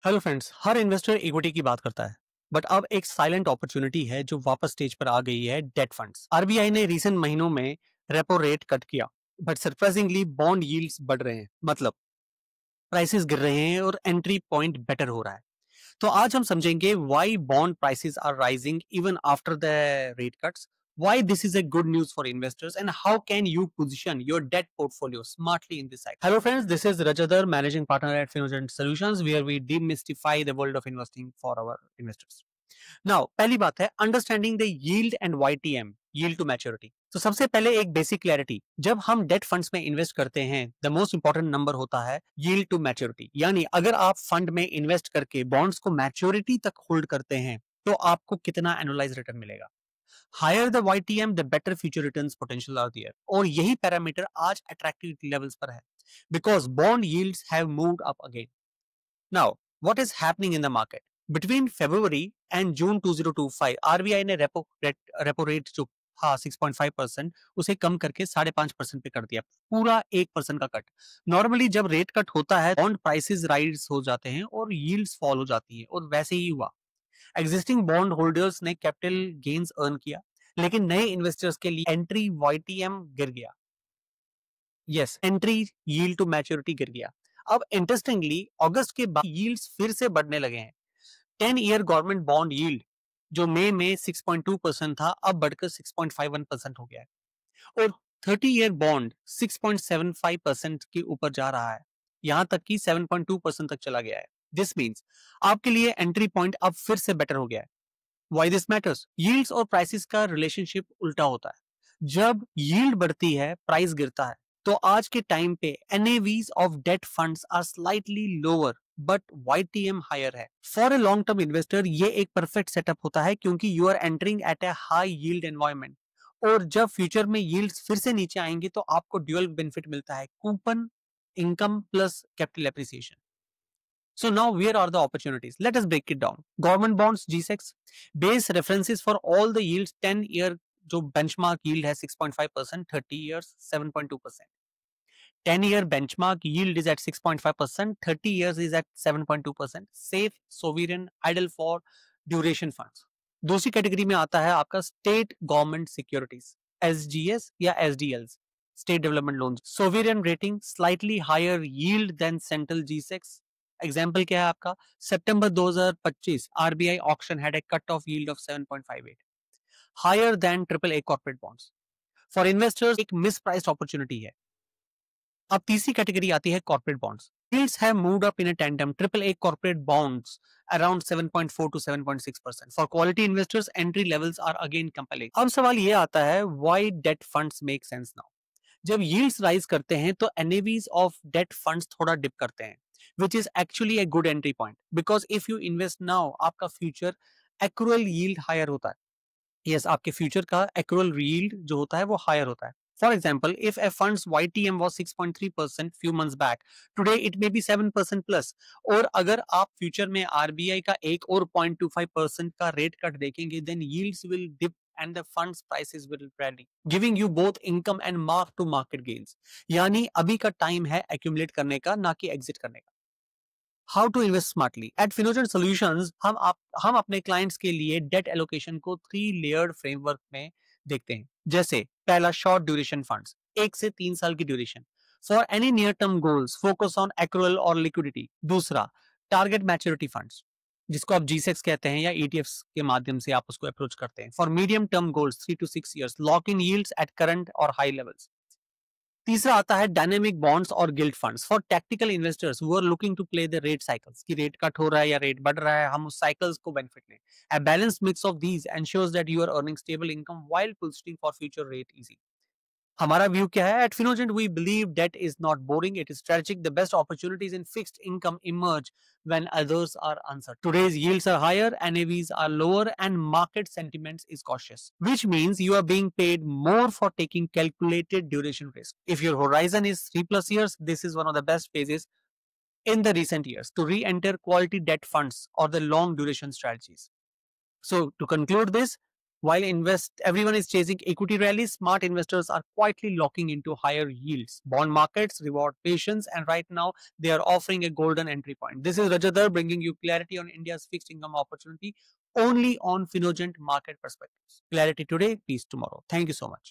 Hello friends, हर investor equity की बात करता है, बट अब एक साइलेंट अपॉर्चुनिटी है जो वापस स्टेज पर आ गई है, डेट फंड्स। आरबीआई ने रीसेंट महीनों में रेपो रेट कट किया, बट सरप्राइजिंगली बॉन्ड यील्ड्स बढ़ रहे हैं। मतलब प्राइसेस गिर रहे हैं और एंट्री पॉइंट बेटर हो रहा है। तो आज हम समझेंगे why bond prices are rising even after the rate cuts, why this is a good news for investors, and how can you position your debt portfolio smartly in this cycle. Hello friends, this is Rajadhar, managing partner at Finogent Solutions, where we demystify the world of investing for our investors. Now पहली बात है understanding the yield and YTM, yield to maturity. तो सबसे पहले एक basic clarity, जब हम date funds में इन्वेस्ट करते हैं द मोस्ट इंपॉर्टेंट नंबर होता है यील्ड टू मैच्योरिटी। यानी अगर आप फंड में इन्वेस्ट करके बॉन्ड्स को मैच्योरिटी तक होल्ड करते हैं तो आपको कितना एनुअलाइज रिटर्न मिलेगा। Higher the YTM the better future returns potential are there, और यही पैरामीटर आज अट्रैक्टिविटी लेवल्स पर है because bond yields have moved up again. Now, what is happening in the market? Between February and June 2025, RBI ने repo rate जो था 6.5% उसे कम करके 5.5% पे कर दिया, पूरा 1% का कट। नॉर्मली जब रेट कट होता है बॉन्ड प्राइसेस राइज हो जाते हैं और यील्ड्स फॉल हो जाती है, और वैसे ही हुआ। एग्जिस्टिंग बॉन्ड होल्डर्स ने कैपिटल गेन्स अर्न किया, लेकिन नए इन्वेस्टर्स के लिए एंट्री वाईटीएम गिर गया। Yes, entry yield to maturity गिर गया। अब इंटरेस्टिंगली अगस्त के बाद यील्ड्स फिर से बढ़ने लगे हैं। 10 ईयर गवर्नमेंट बॉन्ड यील्ड जो मई में 6.2% था, अब बढ़कर 6.51% हो गया है, और 30 ईयर बॉन्ड 6.75% के ऊपर जा रहा है, यहां तक कि 7.2% तक चला गया है। दिस मीन्स आपके लिए एंट्री पॉइंट अब फिर से बेटर हो गया है। Why this matters? यील्ड्स और प्राइसेस का रिलेशनशिप उल्टा होता है। जब यील्ड बढ़ती है प्राइस गिरता है। तो आज के टाइम पे NAVs of debt funds are slightly lower but YTM higher है। For a long term investor ये एक परफेक्ट सेटअप होता है, क्योंकि you are entering at a high yield environment, और जब फ्यूचर में यील्ड्स फिर से नीचे आएंगे तो आपको ड्यूअल बेनिफिट मिलता है, coupon income plus capital appreciation. So now where are the opportunities? Let us break it down. Government bonds G-Secs, base references for all the yields, 10 year जो benchmark yield है 6.5%, 30 years 7.2%. 10 year benchmark yield is at 6.5%, 30 years is at 7.2%. Safe, sovereign, idle for duration funds. दूसरी category में आता है आपका state government securities, SGS या SDLs, state development loans. Sovereign rating, slightly higher yield than central G-Secs। Example क्या है आपका? सितंबर 2025 RBI auction had a cut off yield of 7.58, higher than triple A corporate bonds. For investors एक mispriced opportunity है। अब तीसरी category आती है corporate bonds. Yields have moved up in a tandem. Triple A corporate bonds around 7.4 to 7.6%. For quality investors, entry levels are again compelling. अब सवाल ये आता है, why debt funds make sense now? जब yields rise करते हैं तो NAVs of debt funds थोड़ा dip करते हैं, which is actually a good entry point because if you invest now, आपका future accrual yield higher होता है। Yes, आपके फ्यूचर का accrual yield जो होता है वो हायर होता है। For example, if a fund's YTM was 6.3% few months back, today it may be 7% plus. और अगर आप फ्यूचर में RBI का एक और 0.25% का रेट कट देखेंगे, then yields will dip and the funds prices will rally, giving you both income and mark to market gains. यानी अभी का टाइम है accumulate करने का, ना कि exit करने का। How to invest smartly at Finogent solutions. हम अपने क्लाइंट्स के लिए डेट एलोकेशन को 3 लेयर्ड फ्रेमवर्क में देखते हैं। जैसे पहला, शॉर्ट ड्यूरेशन फंड्स, 1 से 3 साल की duration for any near term goals, focus on accrual और लिक्विडिटी। दूसरा, टारगेट मैच्योरिटी फंड्स, जिसको आप G-Secs कहते हैं या ETFs के माध्यम से आप उसको अप्रोच करते हैं, for medium term goals 3 to 6 years, lock in yields at current और हाई लेवल्स। तीसरा आता है डायनेमिक बॉन्ड्स और gilt funds for technical investors who are looking to play the rate cycles, की रेट कट हो रहा है या रेट बढ़ रहा है, हम उस साइकिल्स को बेनिफिट लें। A balanced mix of these ensures that you are earning stable income while positioning for future rate easy. हमारा व्यू क्या है? At Finogent we believe debt is not boring, it is strategic. The best opportunities in fixed income emerge when others are uncertain. Today's yields are higher, NAVs are lower, and market sentiment is cautious, which means you are being paid more for taking calculated duration risk. If your horizon is 3+ years, this is one of the best phases in the recent years to re-enter quality debt funds or the long duration strategies. So to conclude this, While everyone is chasing equity rallies, smart investors are quietly locking into higher yields. Bond markets reward patience, and right now they are offering a golden entry point. This is Rajadhar bringing you clarity on India's fixed income opportunity only on Finogent Market Perspectives. Clarity today, peace tomorrow. Thank you so much.